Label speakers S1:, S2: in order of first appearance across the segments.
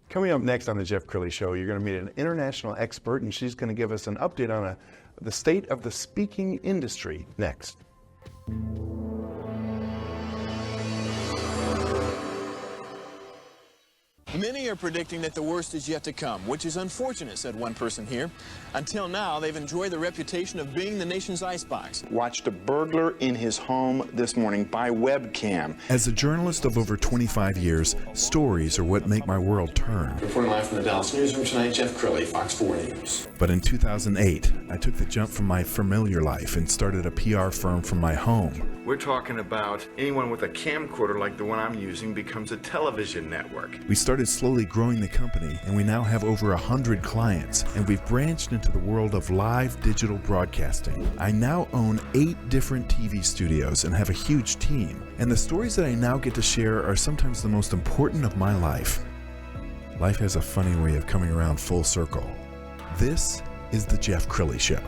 S1: Coming up next on the Jeff Crilley Show, you're going to meet an international expert, and she's going to give us an update on the state of the speaking industry next.
S2: Many are predicting that the worst is yet to come, which is unfortunate, said one person here. Until now, they've enjoyed the reputation of being the nation's icebox.
S3: Watched a burglar in his home this morning by webcam.
S4: As a journalist of over 25 years, stories are what make my world turn.
S2: Reporting live from the Dallas newsroom tonight, Jeff Crilley, Fox 4 News.
S4: But in 2008, I took the jump from my familiar life and started a PR firm from my home.
S3: We're talking about anyone with a camcorder like the one I'm using becomes a television network.
S4: We started slowly growing the company, and we now have over 100 clients, and we've branched into the world of live digital broadcasting. I now own 8 different TV studios and have a huge team, and the stories that I now get to share are sometimes the most important of my life. Life has a funny way of coming around full circle. This is the Jeff Crilley Show.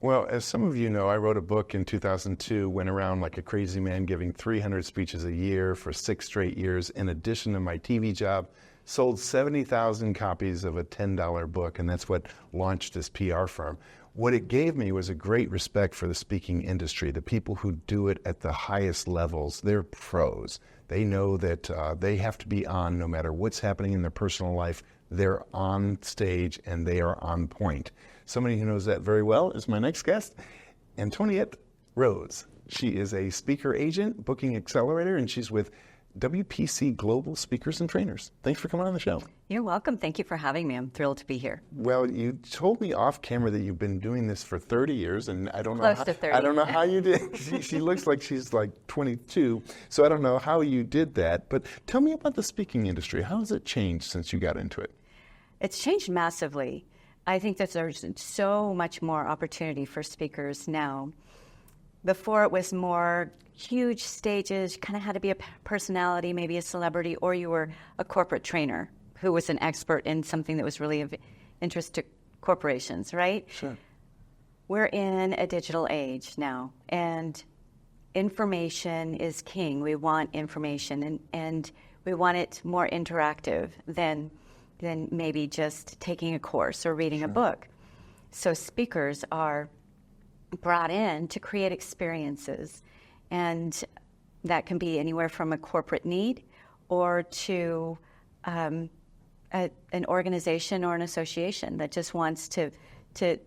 S1: Well, as some of you know, I wrote a book in 2002, went around like a crazy man giving 300 speeches a year for 6 straight years, in addition to my TV job, sold 70,000 copies of a $10 book, and that's what launched this PR firm. What it gave me was a great respect for the speaking industry, the people who do it at the highest levels. They're pros. They know that they have to be on no matter what's happening in their personal life. They're on stage and they are on point. Somebody who knows that very well is my next guest, Antoniette Roze. She is a speaker agent, booking accelerator, and she's with WPC Global Speakers and Trainers. Thanks for coming on the show.
S5: You're welcome. Thank you for having me. I'm thrilled to be here.
S1: Well, you told me off camera that you've been doing this for 30 years, and I don't know.
S5: Close to 30.
S1: I don't know how you did. She looks like she's like 22, so I don't know how you did that. But tell me about the speaking industry. How has it changed since you got into it?
S5: It's changed massively. I think that there's so much more opportunity for speakers now. Before it was more huge stages, you kind of had to be a personality, maybe a celebrity, or you were a corporate trainer who was an expert in something that was really of interest to corporations, right?
S1: Sure.
S5: We're in a digital age now, and information is king. We want information, and we want it more interactive than maybe just taking a course or reading a book. So speakers are brought in to create experiences, and that can be anywhere from a corporate need or to an organization or an association that just wants to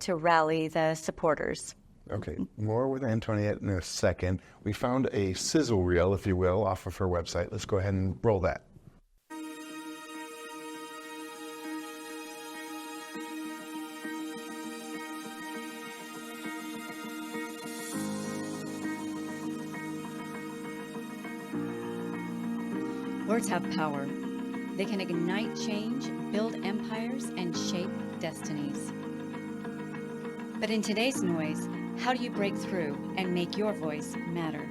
S5: rally the supporters.
S1: Okay, more with Antoniette in a second. We found a sizzle reel, if you will, off of her website. Let's go ahead and roll that.
S6: Words have power. They can ignite change, build empires, and shape destinies. But in today's noise, how do you break through and make your voice matter?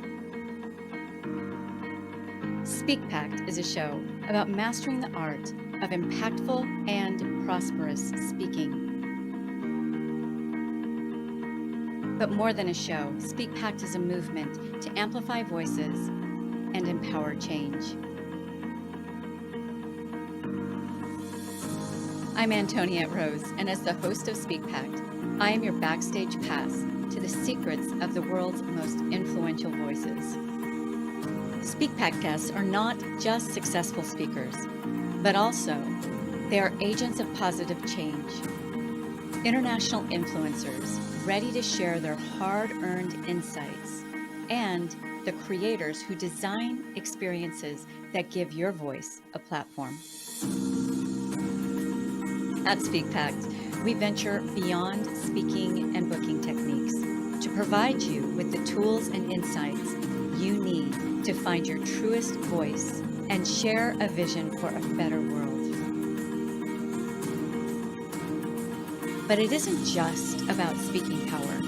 S6: Speak Pact is a show about mastering the art of impactful and prosperous speaking. But more than a show, Speak Pact is a movement to amplify voices and empower change. I'm Antoniette Roze, and as the host of Speak Pact, I am your backstage pass to the secrets of the world's most influential voices. Speak Pact guests are not just successful speakers, but also they are agents of positive change. International influencers ready to share their hard-earned insights, and the creators who design experiences that give your voice a platform. At Speak Pact, we venture beyond speaking and booking techniques to provide you with the tools and insights you need to find your truest voice and share a vision for a better world. But it isn't just about speaking power.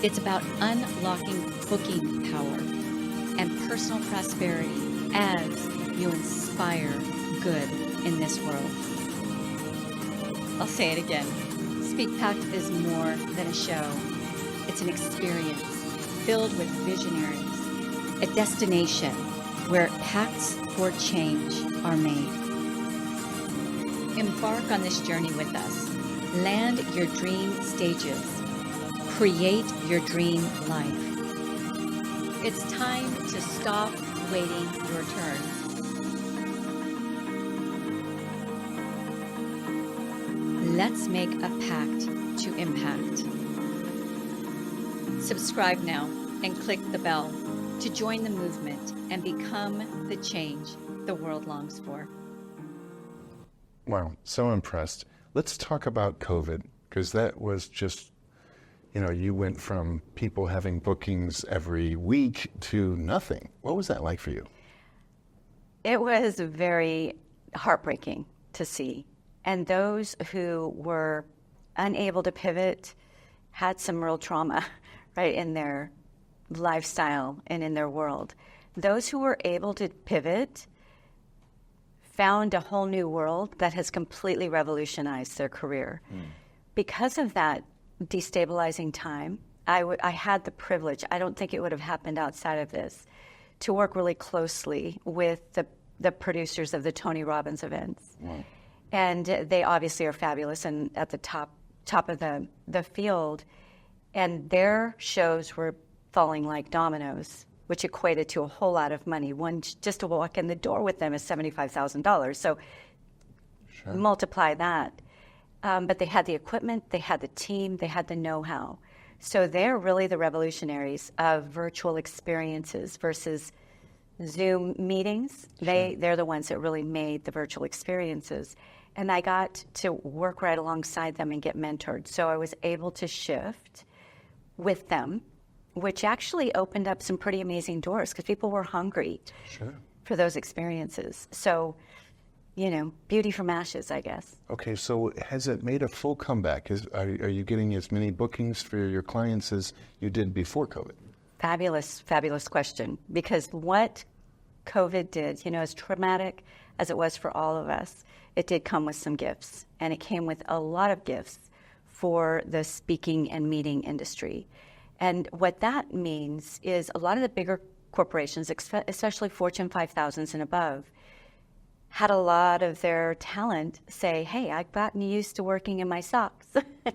S6: It's about unlocking booking power and personal prosperity as you inspire good in this world. I'll say it again. Speak Pact is more than a show. It's an experience filled with visionaries, a destination where pacts for change are made. Embark on this journey with us. Land your dream stages. Create your dream life. It's time to stop waiting your turn. Let's make a pact to impact. Subscribe now and click the bell to join the movement and become the change the world longs for.
S1: Wow, so impressed. Let's talk about COVID, because that was just, you went from people having bookings every week to nothing. What was that like for you?
S5: It was very heartbreaking to see. And those who were unable to pivot had some real trauma, right, in their lifestyle and in their world. Those who were able to pivot found a whole new world that has completely revolutionized their career. Because of that destabilizing time, I had the privilege, I don't think it would have happened outside of this, to work really closely with the producers of the Tony Robbins events. Wow. And they obviously are fabulous and at the top of the field. And their shows were falling like dominoes, which equated to a whole lot of money. One, just to walk in the door with them is $75,000. So sure. Multiply that. But they had the equipment, they had the team, they had the know-how. So they're really the revolutionaries of virtual experiences versus Zoom meetings. Sure. They're the ones that really made the virtual experiences. And I got to work right alongside them and get mentored. So I was able to shift with them, which actually opened up some pretty amazing doors because people were hungry for those experiences. So, beauty from ashes, I guess.
S1: Okay, so has it made a full comeback? Are you getting as many bookings for your clients as you did before COVID?
S5: Fabulous, fabulous question. Because what COVID did, as traumatic as it was for all of us, it did come with some gifts. And it came with a lot of gifts for the speaking and meeting industry. And what that means is a lot of the bigger corporations, especially Fortune 5000s and above, had a lot of their talent say, hey, I've gotten used to working in my socks.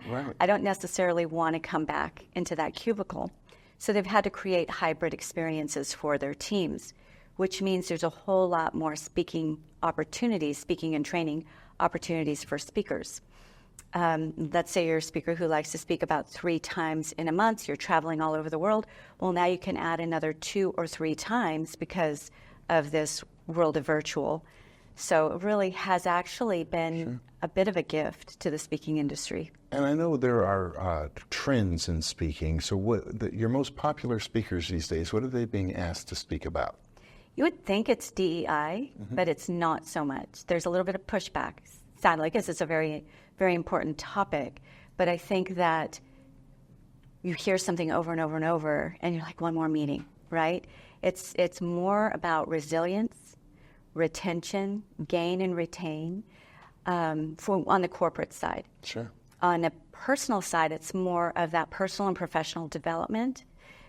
S5: Right. I don't necessarily want to come back into that cubicle. So they've had to create hybrid experiences for their teams, which means there's a whole lot more speaking and training opportunities for speakers. Let's say you're a speaker who likes to speak about 3 times in a month. You're traveling all over the world. Well, now you can add another 2 or 3 times because of this world of virtual. So it really has actually been a bit of a gift to the speaking industry.
S1: And I know there are trends in speaking. So your most popular speakers these days, what are they being asked to speak about?
S5: You would think it's DEI, but it's not so much. There's a little bit of pushback, sadly, because it's a very, very important topic. But I think that you hear something over and over and over, and you're like, one more meeting, right? It's more about resilience, retention, gain and retain on the corporate side.
S1: Sure.
S5: On a personal side, it's more of that personal and professional development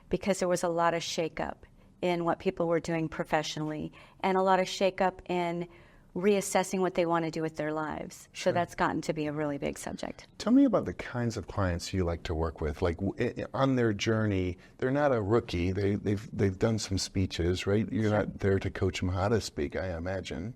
S5: because there was a lot of shakeup in what people were doing professionally and a lot of shakeup in reassessing what they want to do with their lives. Sure. So that's gotten to be a really big subject.
S1: Tell me about the kinds of clients you like to work with. Like on their journey, they're not a rookie. They've done some speeches, right? You're not there to coach them how to speak, I imagine.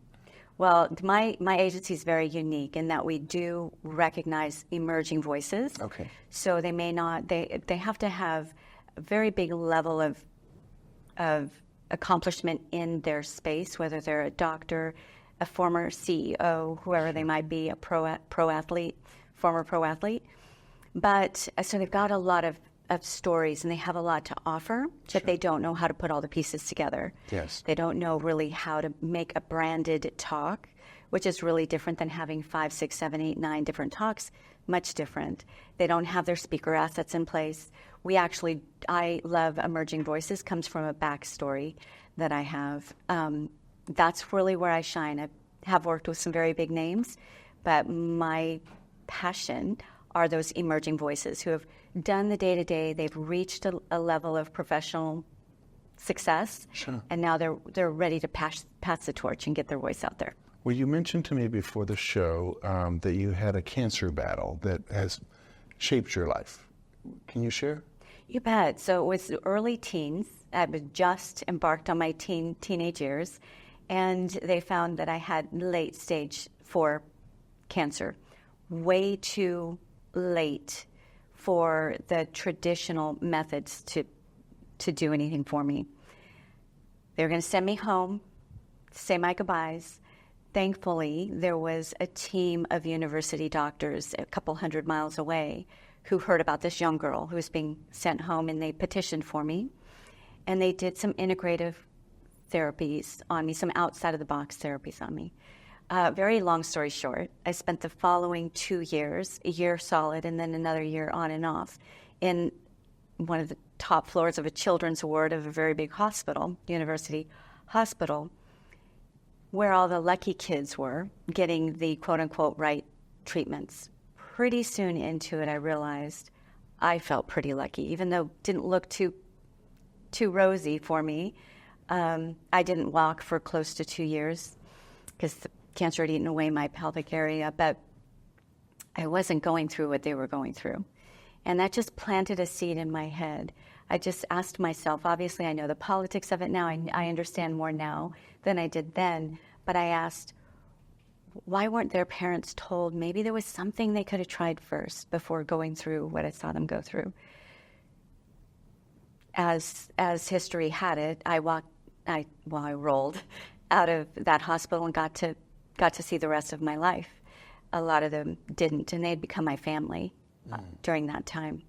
S5: Well, my agency is very unique in that we do recognize emerging voices. Okay. So they may not, they have to have a very big level of accomplishment in their space, whether they're a doctor, a former CEO, whoever they might be, a pro athlete, former pro athlete. But so they've got a lot of stories and they have a lot to offer, but they don't know how to put all the pieces together. Yes. They don't know really how to make a branded talk, which is really different than having 5, 6, 7, 8, 9 different talks, much different. They don't have their speaker assets in place. I love Emerging Voices, comes from a backstory that I have. That's really where I shine. I have worked with some very big names, but my passion are those emerging voices who have done the day-to-day. They've reached a level of professional success, and now they're ready to pass the torch and get their voice out there.
S1: Well, you mentioned to me before the show that you had a cancer battle that has shaped your life. Can you share?
S5: You bet. So it was early teens. I had just embarked on my teenage years, and they found that I had late stage 4 cancer, way too late for the traditional methods to do anything for me. They were going to send me home, say my goodbyes. Thankfully, there was a team of university doctors a couple hundred miles away who heard about this young girl who was being sent home, and they petitioned for me. And they did some integrative therapies on me, some outside-of-the-box therapies on me. Very long story short, I spent the following 2 years, a year solid and then another year on and off, in one of the top floors of a children's ward of a very big hospital, university hospital, where all the lucky kids were getting the quote-unquote right treatments. Pretty soon into it, I realized I felt pretty lucky, even though it didn't look too rosy for me. I didn't walk for close to 2 years because the cancer had eaten away my pelvic area, but I wasn't going through what they were going through. And that just planted a seed in my head. I just asked myself, obviously I know the politics of it now, I understand more now than I did then, but I asked, why weren't their parents told maybe there was something they could have tried first before going through what I saw them go through? As history had it, I rolled out of that hospital and got to see the rest of my life. A lot of them didn't, and they'd become my family during that time.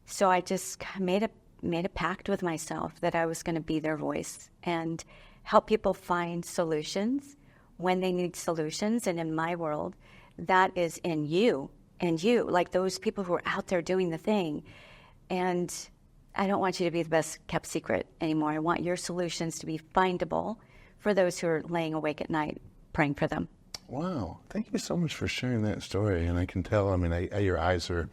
S5: So I just made a pact with myself that I was going to be their voice and help people find solutions when they need solutions. And in my world, that is in you and you, like those people who are out there doing the thing. And I don't want you to be the best kept secret anymore. I want your solutions to be findable for those who are laying awake at night praying for them.
S1: Wow. Thank you so much for sharing that story. And I can tell, I mean, your eyes are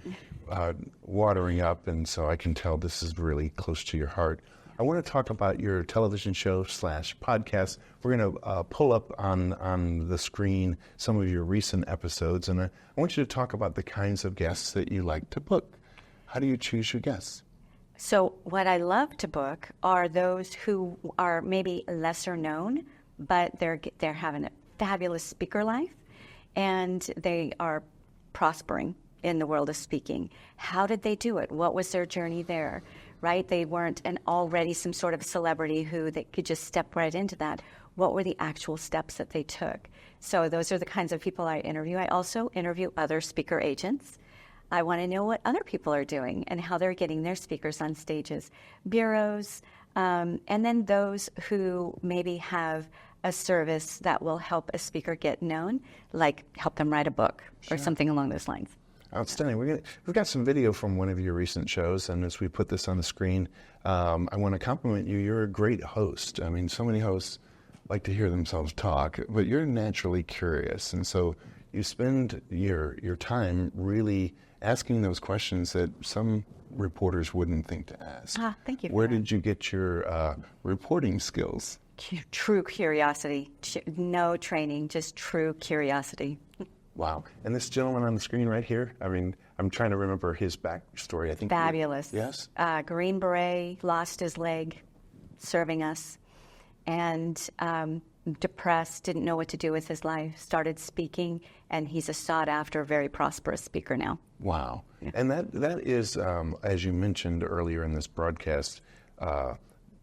S1: watering up, and so I can tell this is really close to your heart. I want to talk about your television show / podcast. We're going to pull up on the screen some of your recent episodes, and I want you to talk about the kinds of guests that you like to book. How do you choose your guests?
S5: So what I love to book are those who are maybe lesser known, but they're having a fabulous speaker life, and they are prospering in the world of speaking. How did they do it? What was their journey there, right? They weren't already some sort of celebrity who they could just step right into that. What were the actual steps that they took? So those are the kinds of people I interview. I also interview other speaker agents. I want to know what other people are doing and how they're getting their speakers on stages, bureaus, and then those who maybe have a service that will help a speaker get known, like help them write a book or something along those lines.
S1: Outstanding. We've got some video from one of your recent shows, and as we put this on the screen, I want to compliment you. You're a great host. I mean, so many hosts like to hear themselves talk, but you're naturally curious, and so you spend your time really asking those questions that some reporters wouldn't think to ask.
S5: Thank you.
S1: Where did you get your reporting skills?
S5: True curiosity. No training, just true curiosity.
S1: Wow. And this gentleman on the screen right here, I mean, I'm trying to remember his backstory. I think
S5: Fabulous.
S1: Yes?
S5: Green Beret, lost his leg serving us, and depressed, didn't know what to do with his life, started speaking, and he's a sought-after, very prosperous speaker now.
S1: Wow. Yeah. And that is, as you mentioned earlier in this broadcast,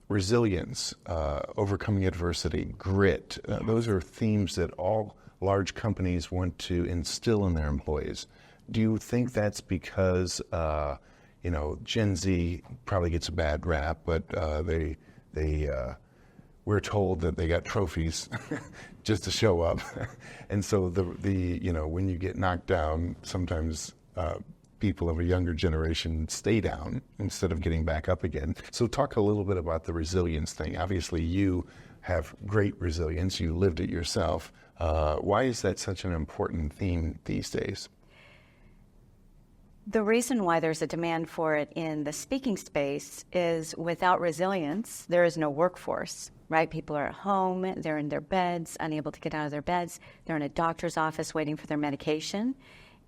S1: resilience, overcoming adversity, grit. Those are themes that all large companies want to instill in their employees. Do you think that's because, Gen Z probably gets a bad rap, but we're told that they got trophies just to show up, and so when you get knocked down, sometimes people of a younger generation stay down instead of getting back up again. So talk a little bit about the resilience thing. Obviously, you have great resilience. You lived it yourself. Why is that such an important theme these days?
S5: The reason why there's a demand for it in the speaking space is without resilience, there is no workforce, right? People are at home, they're in their beds, unable to get out of their beds. They're in a doctor's office waiting for their medication.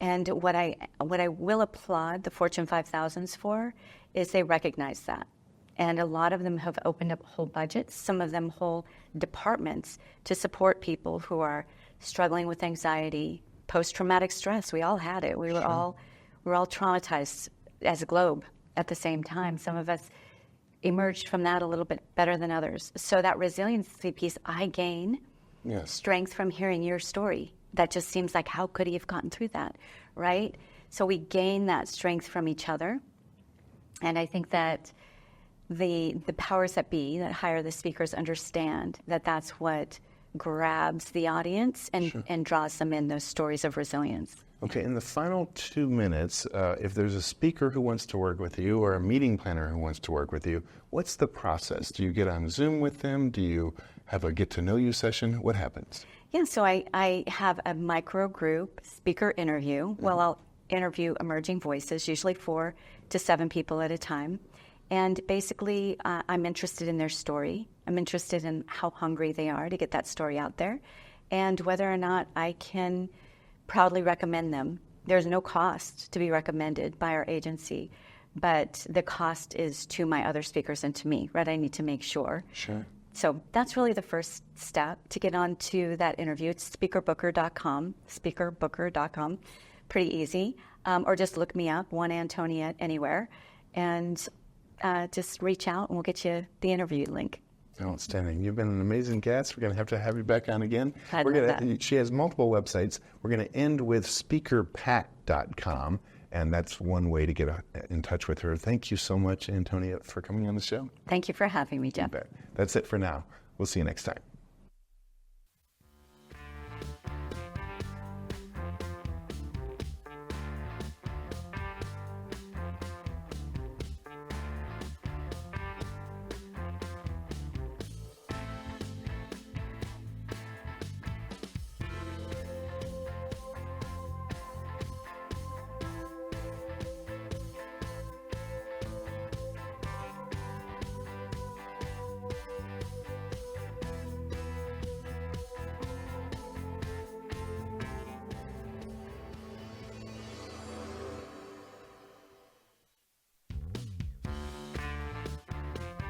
S5: And what I will applaud the Fortune 5000s for is they recognize that. And a lot of them have opened up whole budgets, some of them whole departments to support people who are struggling with anxiety, post-traumatic stress. We all had it. We were all traumatized as a globe at the same time. Some of us emerged from that a little bit better than others. So that resiliency piece, I gain strength from hearing your story. That just seems like, how could he have gotten through that, right? So we gain that strength from each other. And I think that the powers that be that hire the speakers understand that that's what grabs the audience and draws them in, those stories of resilience.
S1: Okay, in the final 2 minutes, if there's a speaker who wants to work with you or a meeting planner who wants to work with you, what's the process? Do you get on Zoom with them? Do you have a get-to-know-you session? What happens?
S5: Yeah, so I have a micro group speaker interview. Well, I'll interview emerging voices, usually 4 to 7 people at a time. And basically, I'm interested in their story. I'm interested in how hungry they are to get that story out there and whether or not I can proudly recommend them. There's no cost to be recommended by our agency, but the cost is to my other speakers and to me, right? I need to make sure.
S1: Sure.
S5: So that's really the first step to get onto that interview. It's speakerbooker.com, pretty easy. Or just look me up, one Antoniette anywhere, and just reach out and we'll get you the interview link.
S1: Outstanding. You've been an amazing guest. We're going to have you back on again.
S5: That.
S1: She has multiple websites. We're going to end with speakerpack.com, and that's one way to get in touch with her. Thank you so much, Antoniette, for coming on the show.
S5: Thank you for having me, Jeff.
S1: You bet. That's it for now. We'll see you next time.